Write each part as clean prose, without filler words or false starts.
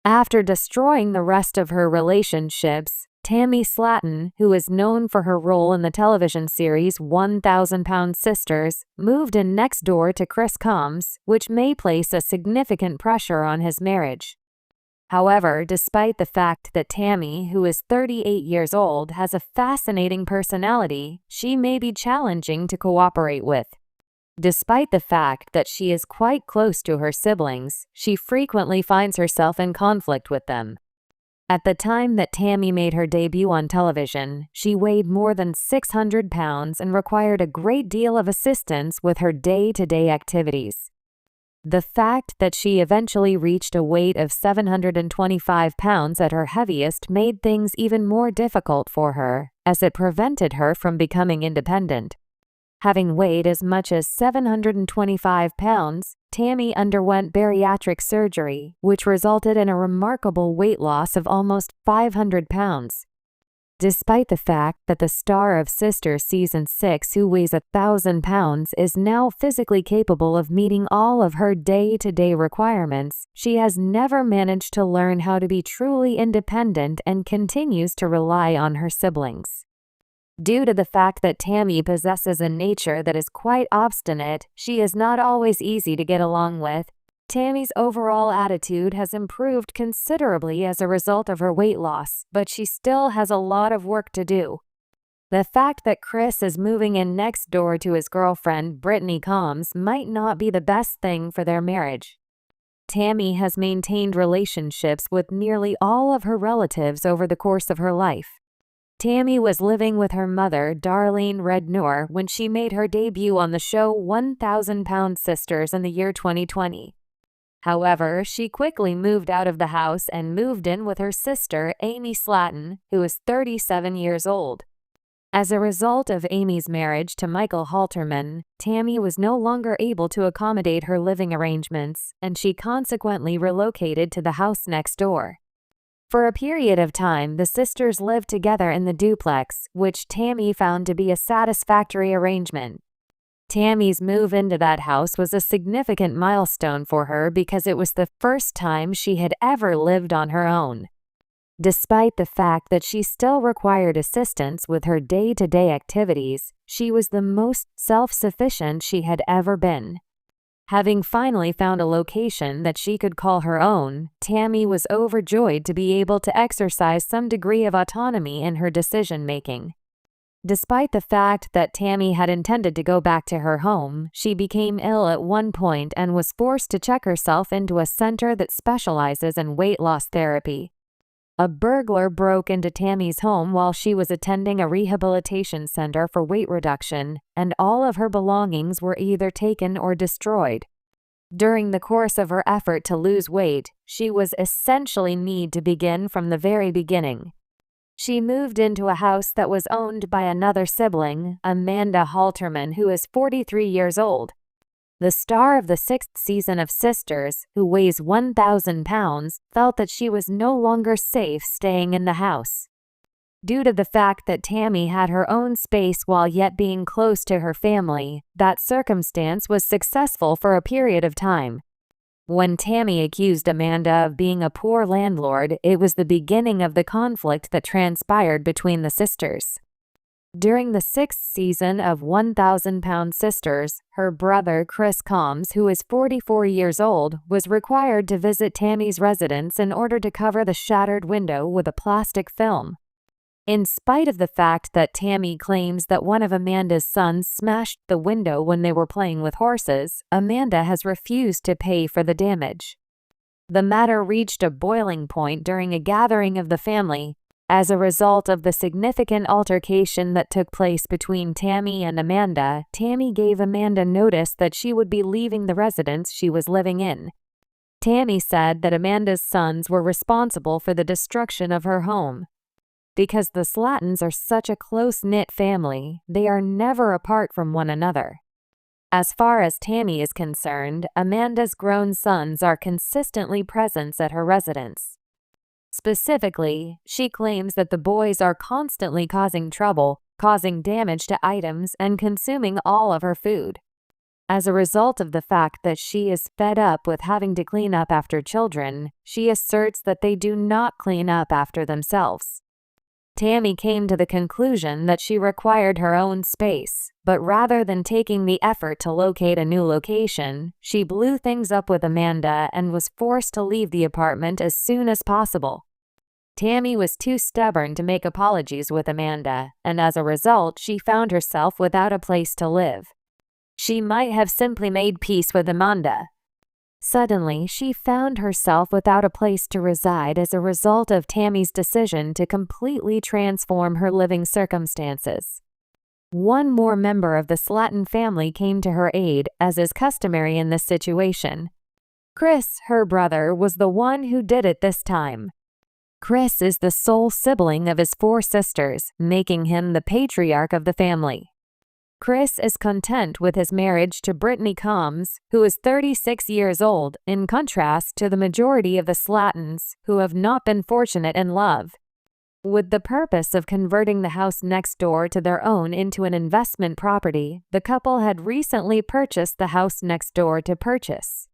After destroying the rest of her relationships, Tammy Slatton, who is known for her role in the television series 1,000-Pound Sisters, moved in next door to Chris Combs, which may place a significant pressure on his marriage. However, despite the fact that Tammy, who is 38 years old, has a fascinating personality, she may be challenging to cooperate with. Despite the fact that she is quite close to her siblings, she frequently finds herself in conflict with them. At the time that Tammy made her debut on television, she weighed more than 600 pounds and required a great deal of assistance with her day-to-day activities. The fact that she eventually reached a weight of 725 pounds at her heaviest made things even more difficult for her, as it prevented her from becoming independent. Having weighed as much as 725 pounds, Tammy underwent bariatric surgery, which resulted in a remarkable weight loss of almost 500 pounds. Despite the fact that the star of Sisters Season 6, who weighs 1,000 pounds, is now physically capable of meeting all of her day-to-day requirements, she has never managed to learn how to be truly independent and continues to rely on her siblings. Due to the fact that Tammy possesses a nature that is quite obstinate, she is not always easy to get along with. Tammy's overall attitude has improved considerably as a result of her weight loss, but she still has a lot of work to do. The fact that Chris is moving in next door to his girlfriend, Brittany Combs, might not be the best thing for their marriage. Tammy has maintained relationships with nearly all of her relatives over the course of her life. Tammy was living with her mother, Darlene Rednor, when she made her debut on the show 1,000-Pound Sisters in the year 2020. However, she quickly moved out of the house and moved in with her sister, Amy Slatton, who is 37 years old. As a result of Amy's marriage to Michael Halterman, Tammy was no longer able to accommodate her living arrangements, and she consequently relocated to the house next door. For a period of time, the sisters lived together in the duplex, which Tammy found to be a satisfactory arrangement. Tammy's move into that house was a significant milestone for her because it was the first time she had ever lived on her own. Despite the fact that she still required assistance with her day-to-day activities, she was the most self-sufficient she had ever been. Having finally found a location that she could call her own, Tammy was overjoyed to be able to exercise some degree of autonomy in her decision-making. Despite the fact that Tammy had intended to go back to her home, she became ill at one point and was forced to check herself into a center that specializes in weight loss therapy. A burglar broke into Tammy's home while she was attending a rehabilitation center for weight reduction, and all of her belongings were either taken or destroyed. During the course of her effort to lose weight, she was essentially need to begin from the very beginning. She moved into a house that was owned by another sibling, Amanda Halterman, who is 43 years old. The star of the 6th season of Sisters, who weighs 1,000 pounds, felt that she was no longer safe staying in the house. Due to the fact that Tammy had her own space while yet being close to her family, that circumstance was successful for a period of time. When Tammy accused Amanda of being a poor landlord, it was the beginning of the conflict that transpired between the sisters. During the 6th season of 1,000-Pound Sisters, her brother Chris Combs, who is 44 years old, was required to visit Tammy's residence in order to cover the shattered window with a plastic film. In spite of the fact that Tammy claims that one of Amanda's sons smashed the window when they were playing with horses, Amanda has refused to pay for the damage. The matter reached a boiling point during a gathering of the family. As a result of the significant altercation that took place between Tammy and Amanda, Tammy gave Amanda notice that she would be leaving the residence she was living in. Tammy said that Amanda's sons were responsible for the destruction of her home. Because the Slattons are such a close-knit family, they are never apart from one another. As far as Tammy is concerned, Amanda's grown sons are consistently present at her residence. Specifically, she claims that the boys are constantly causing trouble, causing damage to items, and consuming all of her food. As a result of the fact that she is fed up with having to clean up after children, she asserts that they do not clean up after themselves. Tammy came to the conclusion that she required her own space, but rather than taking the effort to locate a new location, she blew things up with Amanda and was forced to leave the apartment as soon as possible. Tammy was too stubborn to make apologies with Amanda, and as a result, she found herself without a place to live. She might have simply made peace with Amanda. Suddenly, she found herself without a place to reside as a result of Tammy's decision to completely transform her living circumstances. One more member of the Slatton family came to her aid, as is customary in this situation. Chris, her brother, was the one who did it this time. Chris is the sole sibling of his 4 sisters, making him the patriarch of the family. Chris is content with his marriage to Brittany Combs, who is 36 years old, in contrast to the majority of the Slattons, who have not been fortunate in love. With the purpose of converting the house next door to their own into an investment property, the couple had recently purchased the house next door to purchase.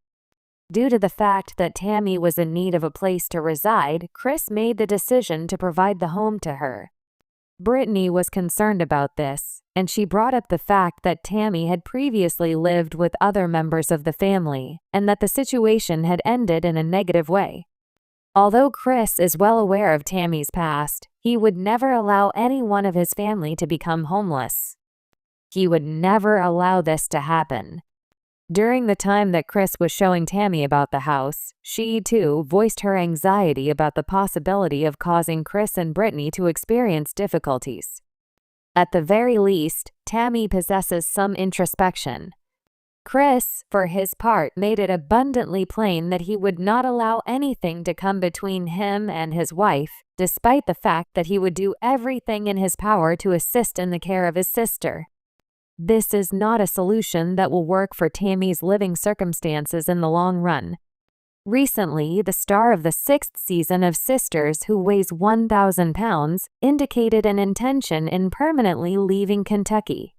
Due to the fact that Tammy was in need of a place to reside, Chris made the decision to provide the home to her. Brittany was concerned about this, and she brought up the fact that Tammy had previously lived with other members of the family, and that the situation had ended in a negative way. Although Chris is well aware of Tammy's past, he would never allow any one of his family to become homeless. He would never allow this to happen. During the time that Chris was showing Tammy about the house, she too voiced her anxiety about the possibility of causing Chris and Brittany to experience difficulties. At the very least, Tammy possesses some introspection. Chris, for his part, made it abundantly plain that he would not allow anything to come between him and his wife, despite the fact that he would do everything in his power to assist in the care of his sister. This is not a solution that will work for Tammy's living circumstances in the long run. Recently, the star of the 6th season of Sisters, who weighs 1,000 pounds, indicated an intention in permanently leaving Kentucky.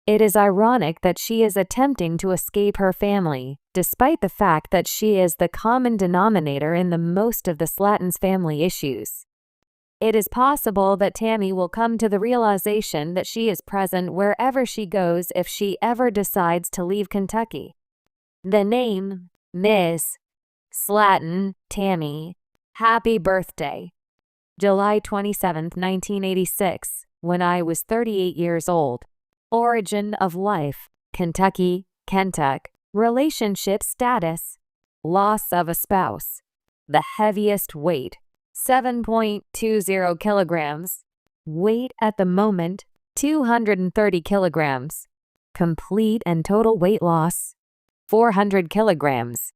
It is ironic that she is attempting to escape her family, despite the fact that she is the common denominator in the most of the Slatton's family issues. It is possible that Tammy will come to the realization that she is present wherever she goes if she ever decides to leave Kentucky. The name, Ms. Slatton, Tammy. Happy birthday. July 27, 1986, when I was 38 years old. Origin of life, Kentucky, Kentuck. Relationship status, loss of a spouse. The heaviest weight, 7.20 kilograms. Weight at the moment, 230 kilograms. Complete and total weight loss, 400 kilograms.